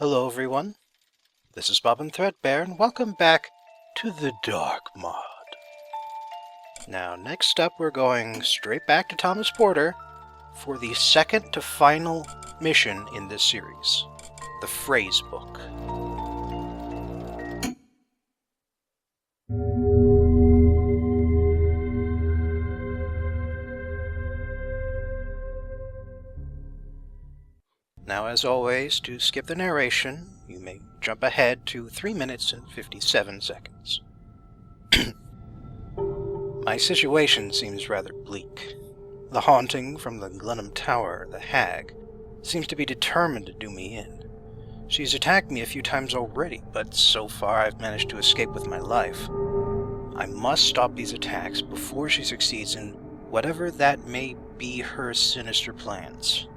Hello everyone, this is Bobbin Threadbare, and welcome back to the Dark Mod. Now, next up we're going straight back to Thomas Porter for the second to final mission in this series, the Phrase Book. Now, as always, to skip the narration, you may jump ahead to 3 minutes and 57 seconds. My situation seems rather bleak. The haunting from the Glenham Tower, the hag, seems to be determined to do me in. She's attacked me a few times already, but so far I've managed to escape with my life. I must stop these attacks before she succeeds in whatever that may be her sinister plans.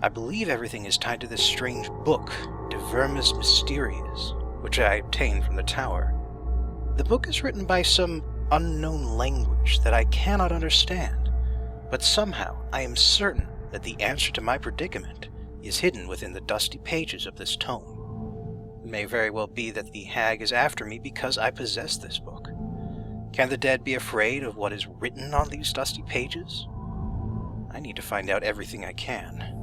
I believe everything is tied to this strange book, De Vermis Mysteriis, which I obtained from the tower. The book is written by some unknown language that I cannot understand, but somehow I am certain that the answer to my predicament is hidden within the dusty pages of this tome. It may very well be that the hag is after me because I possess this book. Can the dead be afraid of what is written on these dusty pages? I need to find out everything I can.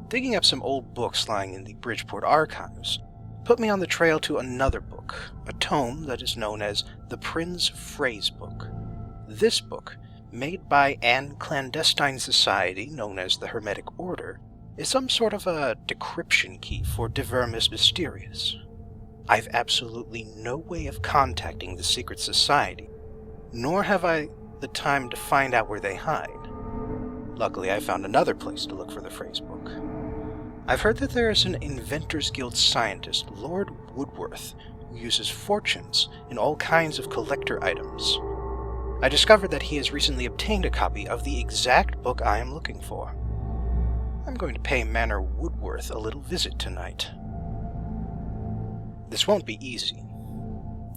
Digging up some old books lying in the Bridgeport archives put me on the trail to another book, a tome that is known as the Prynne's Phrase Book. This book, made by an clandestine society known as the Hermetic Order, is some sort of a decryption key for De Vermis Mysteriis. I've absolutely no way of contacting the secret society, nor have I the time to find out where they hide. Luckily, I found another place to look for the phrase book. I've heard that there is an Inventors Guild scientist, Lord Woodworth, who uses fortunes in all kinds of collector items. I discovered that he has recently obtained a copy of the exact book I am looking for. I'm going to pay Manor Woodworth a little visit tonight. This won't be easy.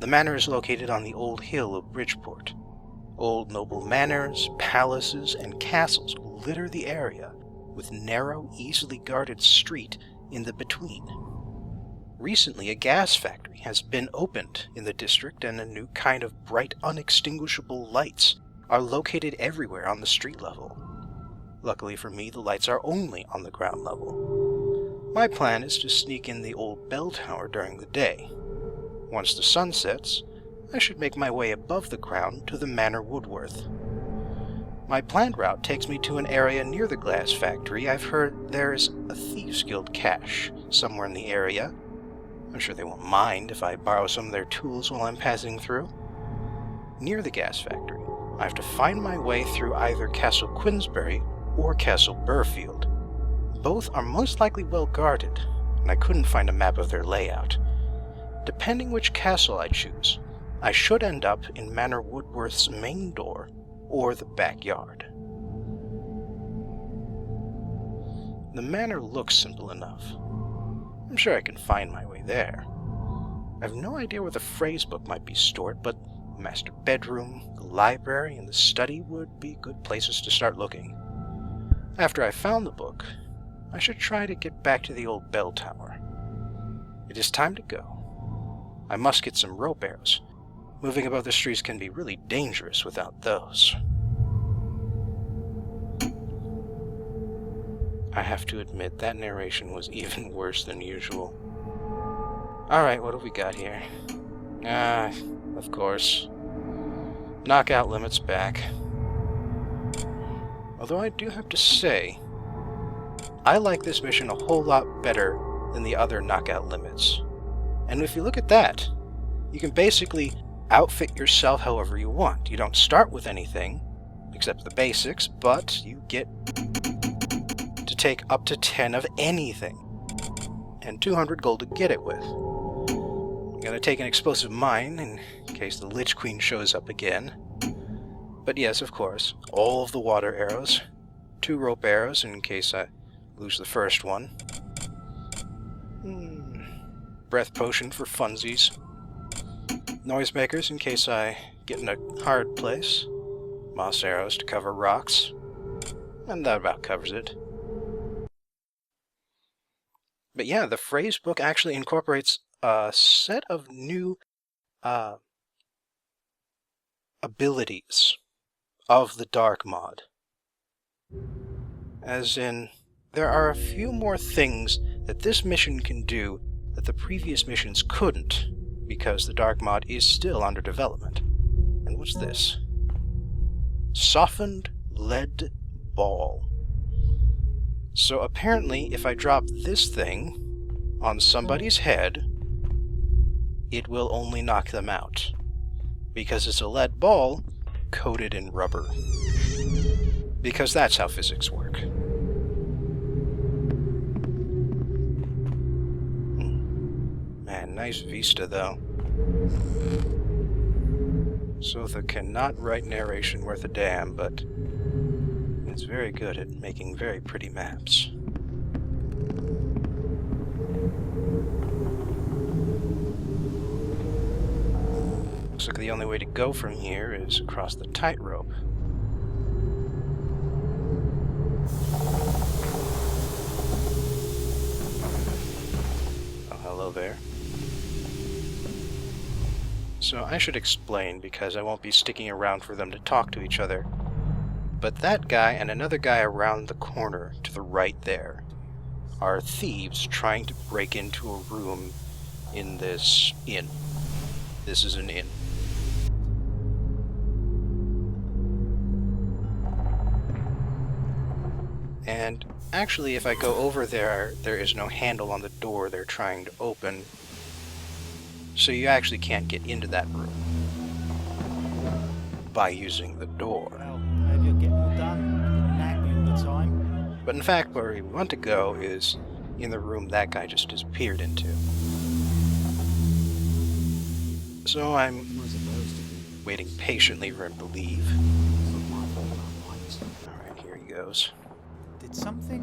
The manor is located on the old hill of Bridgeport. Old noble manors, palaces, and castles litter the area, with narrow, easily guarded street in the between. Recently, a gas factory has been opened in the district, and a new kind of bright, unextinguishable lights are located everywhere on the street level. Luckily for me, the lights are only on the ground level. My plan is to sneak in the old bell tower during the day. Once the sun sets, I should make my way above the ground to the Manor Woodworth. My planned route takes me to an area near the glass factory. I've heard there's a Thieves Guild cache somewhere in the area. I'm sure they won't mind if I borrow some of their tools while I'm passing through. Near the gas factory, I have to find my way through either Castle Queensberry or Castle Burfield. Both are most likely well guarded, and I couldn't find a map of their layout. Depending which castle I choose, I should end up in Manor Woodworth's main door or the backyard. The manor looks simple enough. I'm sure I can find my way there. I have no idea where the phrase book might be stored, but the master bedroom, the library, and the study would be good places to start looking. After I've found the book, I should try to get back to the old bell tower. It is time to go. I must get some rope arrows. Moving above the streets can be really dangerous without those. I have to admit, that narration was even worse than usual. Alright, what have we got here? Of course. Knockout limits back. Although I do have to say, I like this mission a whole lot better than the other knockout limits. And if you look at that, you can basically outfit yourself however you want. You don't start with anything, except the basics, but you get to take up to 10 of anything, and 200 gold to get it with. I'm gonna take an explosive mine in case the Lich Queen shows up again. But yes, of course, all of the water arrows, 2 rope arrows in case I lose the first one. Breath potion for funsies. Noisemakers in case I get in a hard place. Moss arrows to cover rocks. And that about covers it. But yeah, the phrase book actually incorporates a set of new abilities of the Dark Mod. As in, there are a few more things that this mission can do that the previous missions couldn't, because the Dark Mod is still under development. And what's this? Softened lead ball. So apparently, if I drop this thing on somebody's head, it will only knock them out, because it's a lead ball coated in rubber. Because that's how physics work. Man, nice vista though. Sotha cannot write narration worth a damn, but it's very good at making very pretty maps. Looks like the only way to go from here is across the tightrope. Oh, hello there. So I should explain, because I won't be sticking around for them to talk to each other. But that guy and another guy around the corner to the right there are thieves trying to break into a room in this inn. This is an inn. And actually, if I go over there, there is no handle on the door they're trying to open. So you actually can't get into that room by using the door. Well, hope you're getting all done. Nag me all the time. But in fact, where we want to go is in the room that guy just disappeared into. So I'm waiting patiently for him to leave. Alright, here he goes. Did something?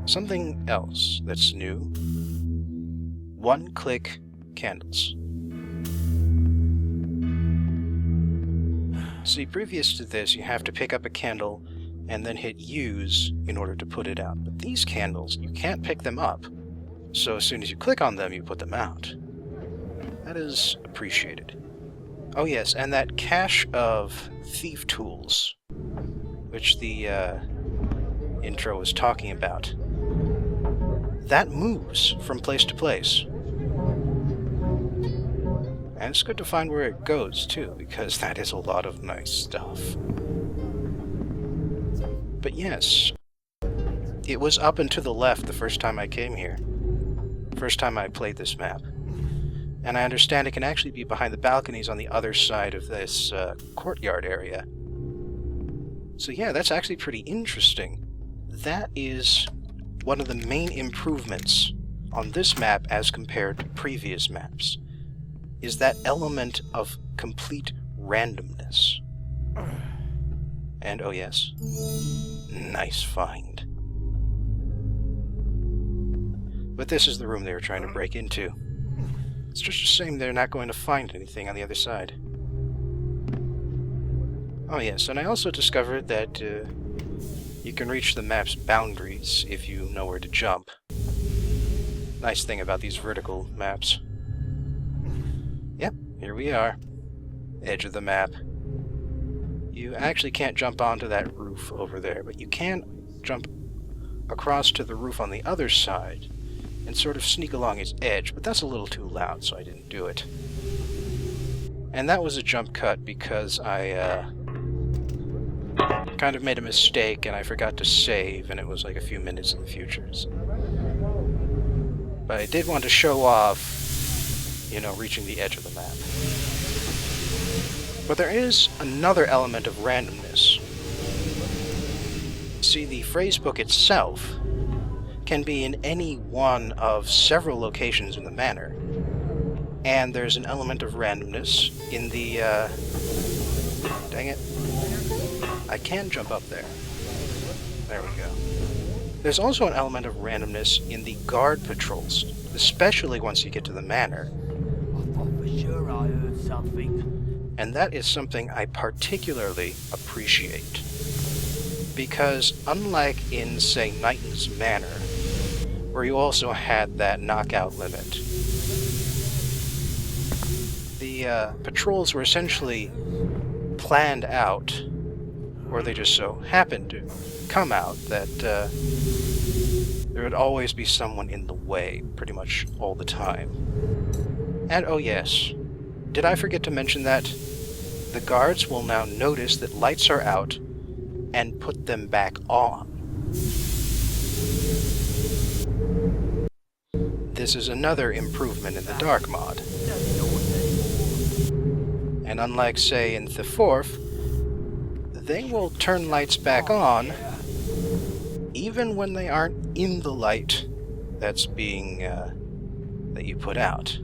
Something else that's new. One-click candles. See, previous to this, you have to pick up a candle and then hit use in order to put it out. But these candles, you can't pick them up. So as soon as you click on them, you put them out. That is appreciated. Oh yes, and that cache of thief tools, which the intro was talking about, that moves from place to place. And it's good to find where it goes, too, because that is a lot of nice stuff. But yes, it was up and to the left the first time I came here. First time I played this map. And I understand it can actually be behind the balconies on the other side of this courtyard area. So yeah, that's actually pretty interesting. That is one of the main improvements on this map as compared to previous maps, is that element of complete randomness. And oh yes, nice find. But this is the room they were trying to break into. It's just a shame they're not going to find anything on the other side. Oh yes, and I also discovered that you can reach the map's boundaries if you know where to jump. Nice thing about these vertical maps. Yep, here we are. Edge of the map. You actually can't jump onto that roof over there, but you can jump across to the roof on the other side and sort of sneak along its edge, but that's a little too loud, so I didn't do it. And that was a jump cut because I kind of made a mistake and I forgot to save, and it was like a few minutes in the future. So. But I did want to show off, you know, reaching the edge of the map. But there is another element of randomness. See, the phrasebook itself can be in any one of several locations in the manor. And there's an element of randomness in the, dang it. I can jump up there. There we go. There's also an element of randomness in the guard patrols, especially once you get to the manor. I thought for sure I heard something. And that is something I particularly appreciate. Because unlike in, say, Knighton's Manor, where you also had that knockout limit, the patrols were essentially planned out, or they just so happened to come out, that there would always be someone in the way, pretty much all the time. And oh yes, did I forget to mention that the guards will now notice that lights are out and put them back on. This is another improvement in the Dark mod. And unlike, say, in the fourth, they will turn lights back on even when they aren't in the light that's being, that you put out.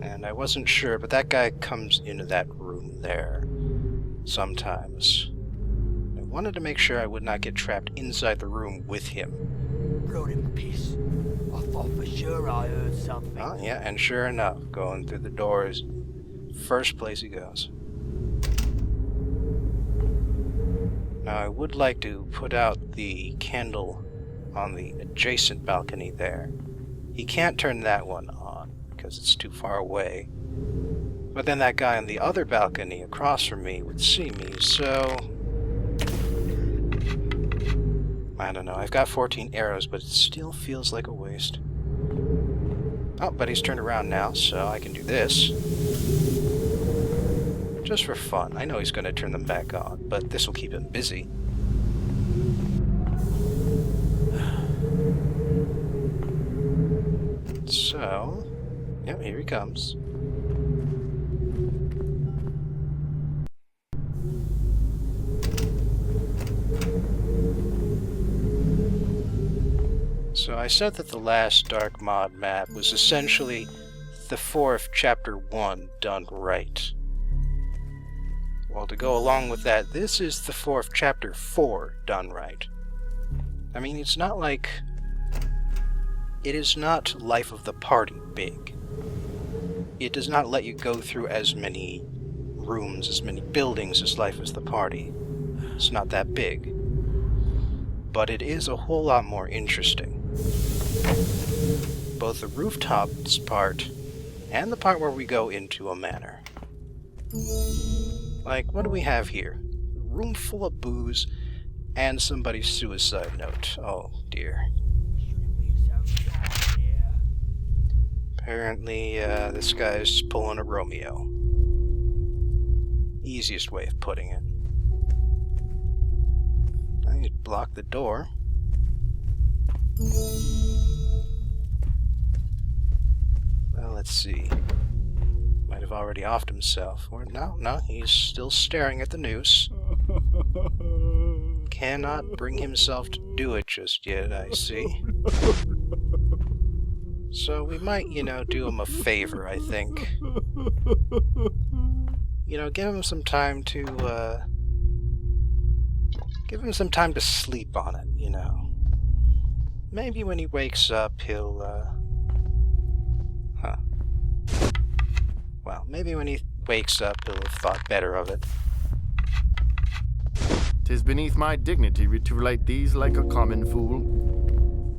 And I wasn't sure, but that guy comes into that room there sometimes. I wanted to make sure I would not get trapped inside the room with him. Bloody piss. I thought for sure I heard something. Oh, yeah, and sure enough, going through the door is first place he goes. Now, I would like to put out the candle on the adjacent balcony there. He can't turn that one on, because it's too far away. But then that guy on the other balcony across from me would see me, so... I don't know, I've got 14 arrows, but it still feels like a waste. Oh, but he's turned around now, so I can do this. Just for fun. I know he's going to turn them back on, but this will keep him busy. So, yep, here he comes. So I said that the last Dark Mod map was essentially the fourth Chapter 1 done right. Well, to go along with that, this is the fourth Chapter 4 done right. I mean, it's not like... It is not Life of the Party big. It does not let you go through as many rooms, as many buildings as Life is the Party. It's not that big. But it is a whole lot more interesting. Both the rooftops part and the part where we go into a manor. Like, what do we have here? A room full of booze and somebody's suicide note. Oh dear. Apparently, this guy's pulling a Romeo. Easiest way of putting it. I need to block the door. Well, let's see. Might have already offed himself. Or no, he's still staring at the noose. Cannot bring himself to do it just yet, I see. So we might, do him a favor, I think. Give him some time to, give him some time to sleep on it, Maybe when he wakes up, he'll, Well, maybe when he wakes up, he'll have thought better of it. 'Tis beneath my dignity to relate these like a common fool.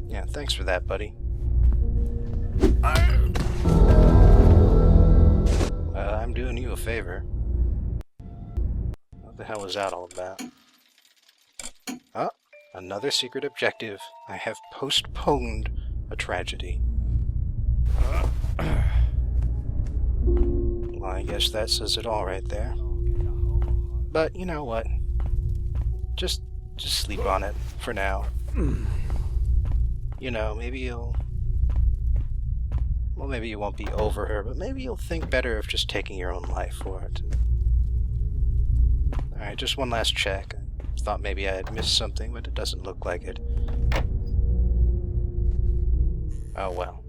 Yeah, thanks for that, buddy. I'm doing you a favor. What the hell was that all about? Oh, another secret objective. I have postponed a tragedy. Well, I guess that says it all right there. But you know what? Just sleep on it for now. Maybe you'll... Well, maybe you won't be over her, but maybe you'll think better of just taking your own life for it. Alright, just one last check. I thought maybe I had missed something, but it doesn't look like it. Oh well.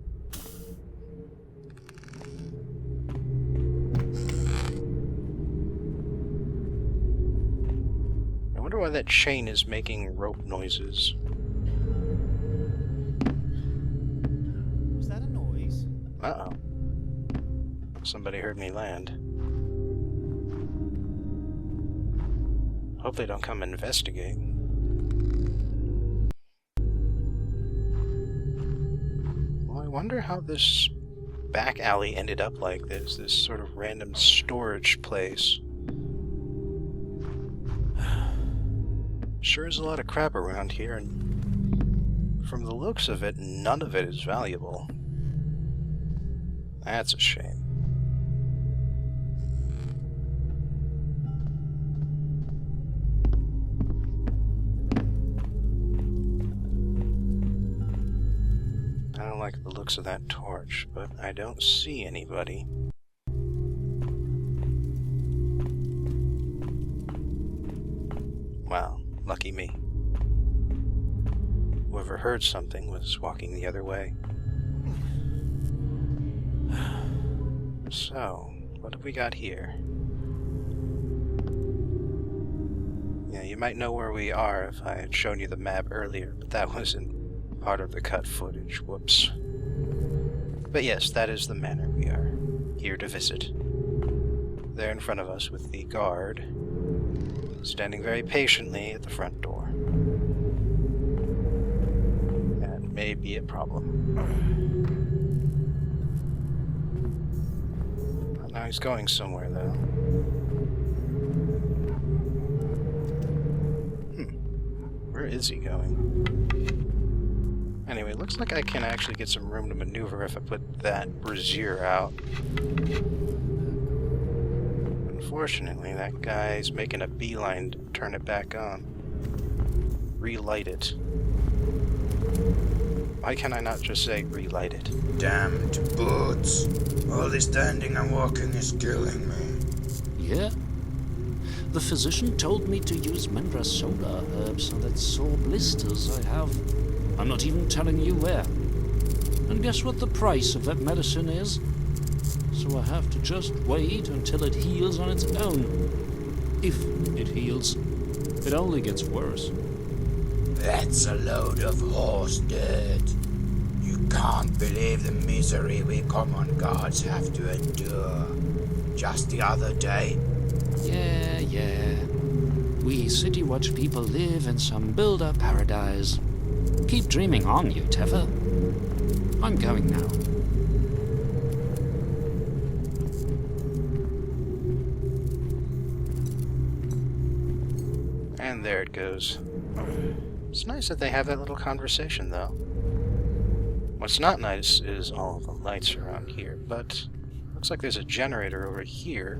I wonder why that chain is making rope noises. Was that a noise? Uh-oh. Somebody heard me land. Hope they don't come investigate. Well, I wonder how this back alley ended up like this. This sort of random storage place. Sure is a lot of crap around here, and from the looks of it, none of it is valuable. That's a shame. I don't like the looks of that torch, but I don't see anybody. Wow, lucky me. Whoever heard something was walking the other way. So, what have we got here? Yeah, you might know where we are if I had shown you the map earlier, but that wasn't part of the cut footage. Whoops. But yes, that is the manor we are here to visit. There in front of us with the guard, standing very patiently at the front door. That may be a problem. Now he's going somewhere, though. Where is he going? Anyway, looks like I can actually get some room to maneuver if I put that brazier out. Unfortunately, that guy's making a beeline to turn it back on. Relight it. Why can I not just say relight it? Damned boots. All this standing and walking is killing me. Yeah? The physician told me to use Mandrasola herbs on that sore blisters I have. I'm not even telling you where. And guess what the price of that medicine is? So I have to just wait until it heals on its own. If it heals. It only gets worse. That's a load of horse dirt. You can't believe the misery we common guards have to endure. Just the other day. Yeah. We City Watch people live in some builder paradise. Keep dreaming on, you Teva. I'm going now. And there it goes. It's nice that they have that little conversation, though. What's not nice is all of the lights around here, but looks like there's a generator over here.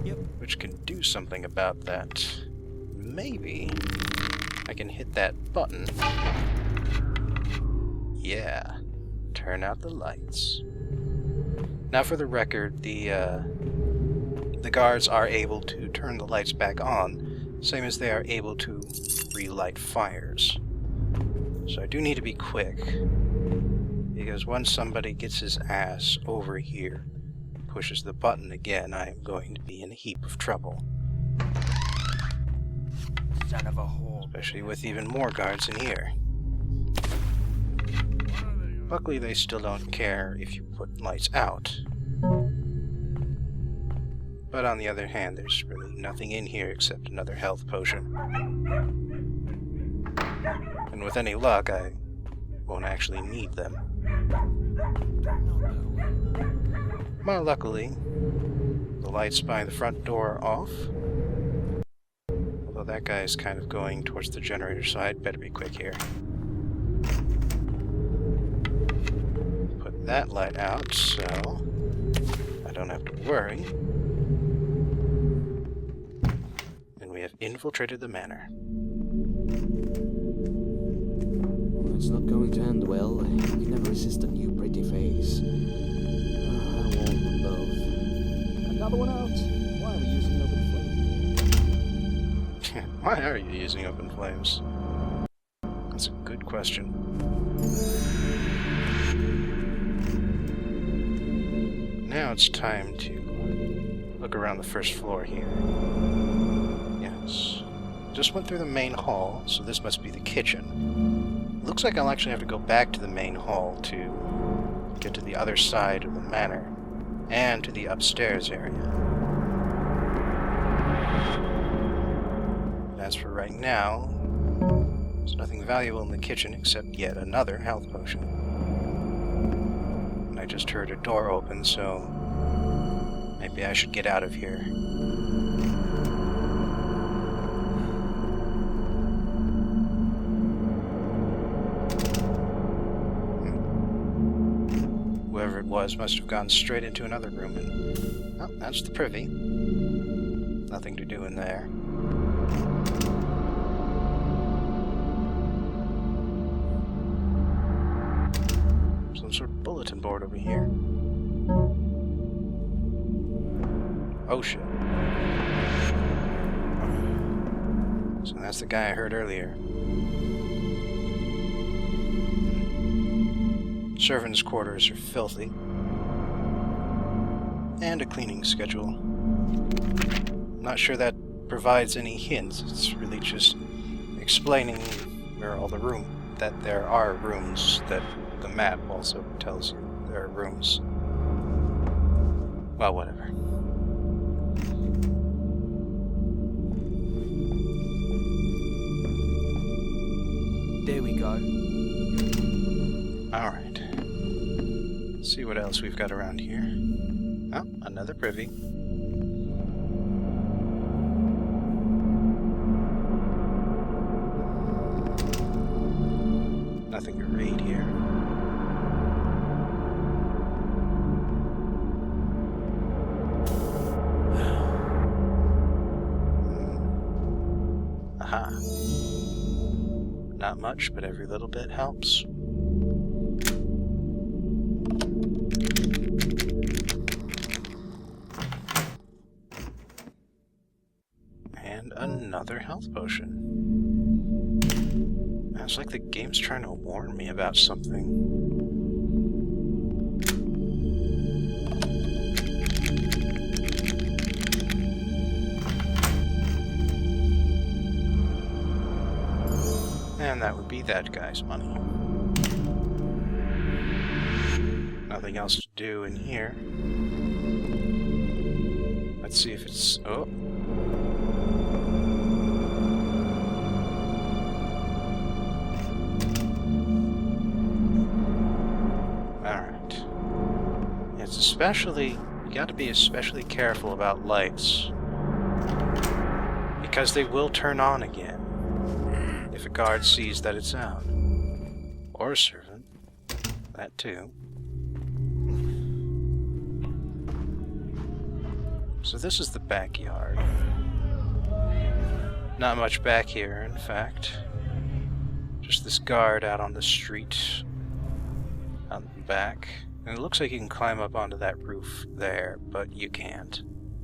Yep. Which can do something about that. Maybe I can hit that button. Yeah. Turn out the lights. Now for the record, the guards are able to turn the lights back on, same as they are able to relight fires. So I do need to be quick, because once somebody gets his ass over here, pushes the button again, I am going to be in a heap of trouble. Son of a whore. Especially with even more guards in here. Luckily, they still don't care if you put lights out. But on the other hand, there's really nothing in here except another health potion. And with any luck, I won't actually need them. Well, luckily, the lights by the front door are off. Although that guy's kind of going towards the generator, so I'd better be quick here. Put that light out, so I don't have to worry. And we have infiltrated the manor. It's not going to end well. You can never resist a new pretty face. I want them both. Another one out. Why are we using open flames? Why are you using open flames? That's a good question. Now it's time to look around the first floor here. Yes. Just went through the main hall, so this must be the kitchen. Looks like I'll actually have to go back to the main hall to get to the other side of the manor. and to the upstairs area. As for right now, there's nothing valuable in the kitchen except yet another health potion. And I just heard a door open, so maybe I should get out of here. Whoever it was must have gone straight into another room and... Oh, that's the privy. Nothing to do in there. Some sort of bulletin board over here. Oh shit. So that's the guy I heard earlier. Servants' quarters are filthy. And a cleaning schedule. Not sure that provides any hints. It's really just explaining where all the that there are rooms, that the map also tells you there are rooms. Well, whatever. There we go. Alright. Let's see what else we've got around here. Oh, another privy. Nothing to read here. Aha. Not much, but every little bit helps. And another health potion. It's like the game's trying to warn me about something. And that would be that guy's money. Nothing else to do in here. Let's see if it's... Oh. Alright. It's especially... You gotta be especially careful about lights. Because they will turn on again if a guard sees that it's out. Or a servant. That too. So this is the backyard. Not much back here, in fact. Just this guard out on the street. Out the back. And it looks like you can climb up onto that roof there, but you can't.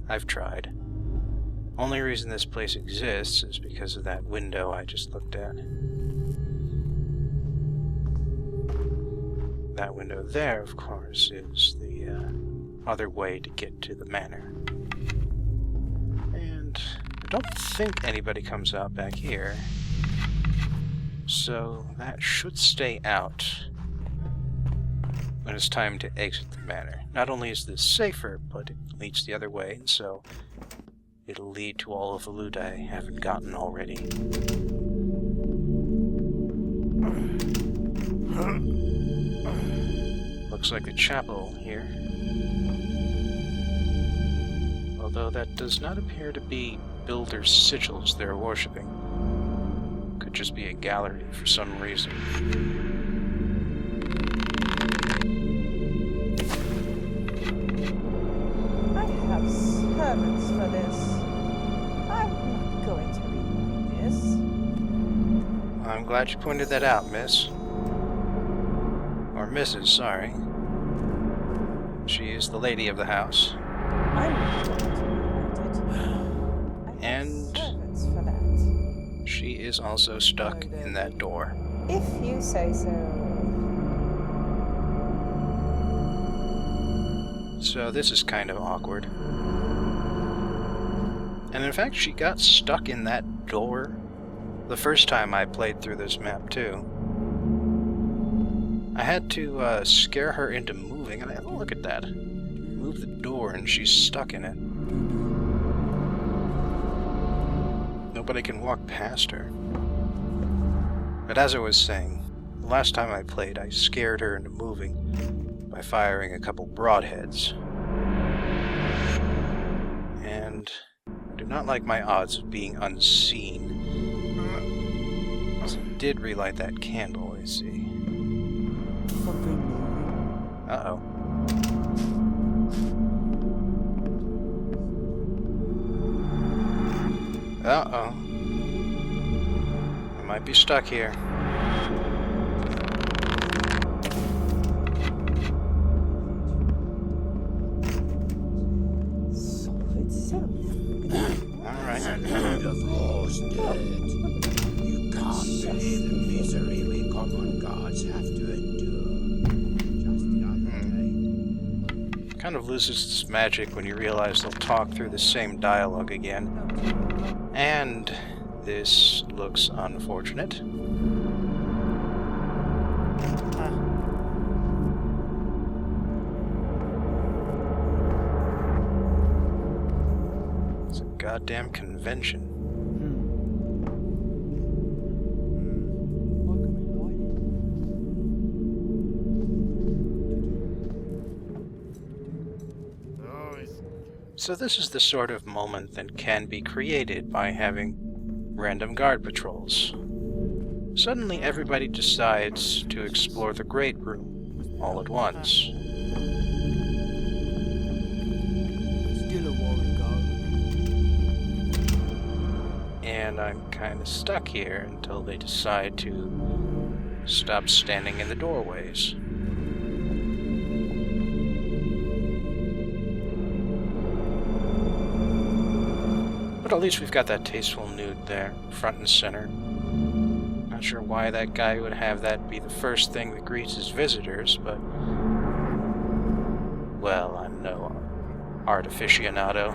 I've tried. Only reason this place exists is because of that window I just looked at. That window there, of course, is the other way to get to the manor. And I don't think anybody comes out back here. So that should stay out when it's time to exit the manor. Not only is this safer, but it leads the other way, and so it'll lead to all of the loot I haven't gotten already. Looks like the chapel here. Although that does not appear to be builders' sigils they're worshipping. Could just be a gallery for some reason. I have servants for this. I'm not going to read this. I'm glad you pointed that out, miss. Or Mrs., sorry. She is the lady of the house. I'm not going to read it. I have And servants for that. she is also stuck in that door. If you say so. So this is kind of awkward. And in fact, she got stuck in that door the first time I played through this map, too. I had to scare her into moving, and oh, look at that. move the door and she's stuck in it. Nobody can walk past her. But as I was saying, the last time I played, I scared her into moving by firing a couple broadheads. And I do not like my odds of being unseen. So I did relight that candle, I see. Uh-oh. Uh-oh. I might be stuck here. Solve itself. Alright. A load of horse dirt. You can't believe the misery we common gods have to endure. Just the other day. Kind of loses its magic when you realize they'll talk through the same dialogue again. And this looks unfortunate. It's a goddamn convention. So this is the sort of moment that can be created by having random guard patrols. Suddenly everybody decides to explore the Great Room all at once. Still a while to go. And I'm kind of stuck here until they decide to stop standing in the doorways. But at least we've got that tasteful nude there, front and center. Not sure why that guy would have that be the first thing that greets his visitors, but... well, I'm no art aficionado.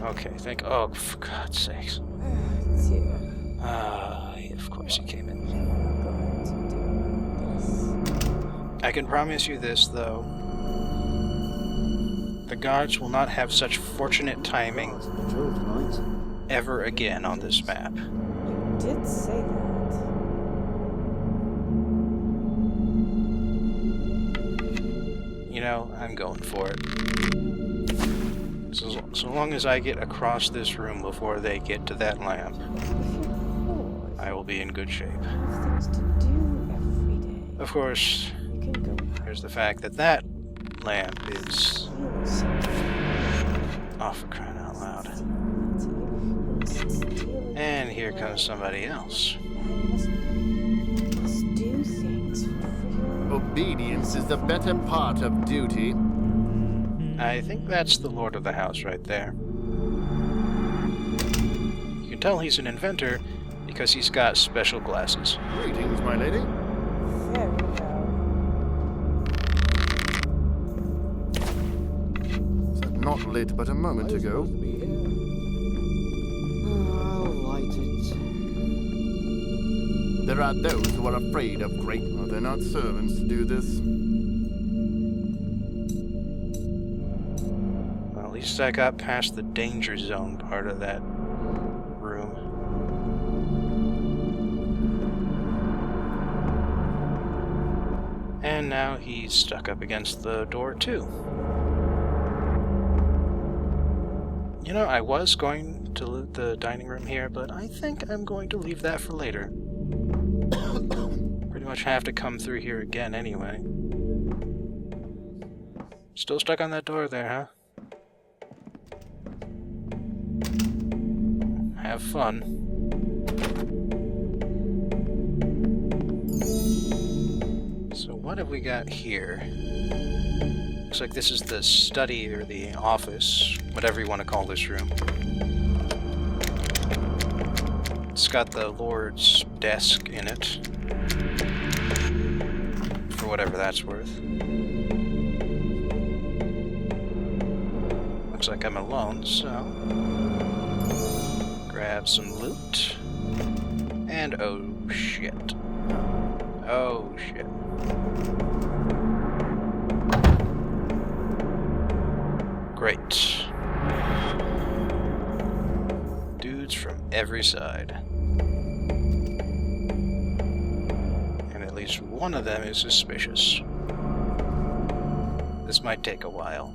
Okay, oh, for God's sakes. Dear. Of course he came in. Going to do this. I can promise you this, though. The guards will not have such fortunate timing Patrol tonight. ever again on this map. You did say that. You know, I'm going for it. So long as I get across this room before they get to that lamp, If you're bored, I will be in good shape. you have things to do every day. Of course, You can go there's the fact that that lamp is... steal something. oh, for crying out loud. Steal it. And here comes somebody else. And you must do things for free. Obedience is the better part of duty. I think that's the lord of the house right there. You can tell he's an inventor because he's got special glasses. Greetings, my lady. Very well. Not lit but a moment I was ago. supposed to be here. I'll light it. There are those who are afraid of great... well, they're not servants to do this. Well, at least I got past the danger zone part of that room. And now he's stuck up against the door, too. You know, I was going to loot the dining room here, but I think I'm going to leave that for later. Pretty much have to come through here again anyway. Still stuck on that door there, huh? Have fun. So what have we got here? Looks like this is the study or the office, whatever you want to call this room. It's got the Lord's desk in it, for whatever that's worth. Looks like I'm alone, so grab some loot. And oh shit. Oh shit. Great. Dudes from every side. And at least one of them is suspicious. This might take a while.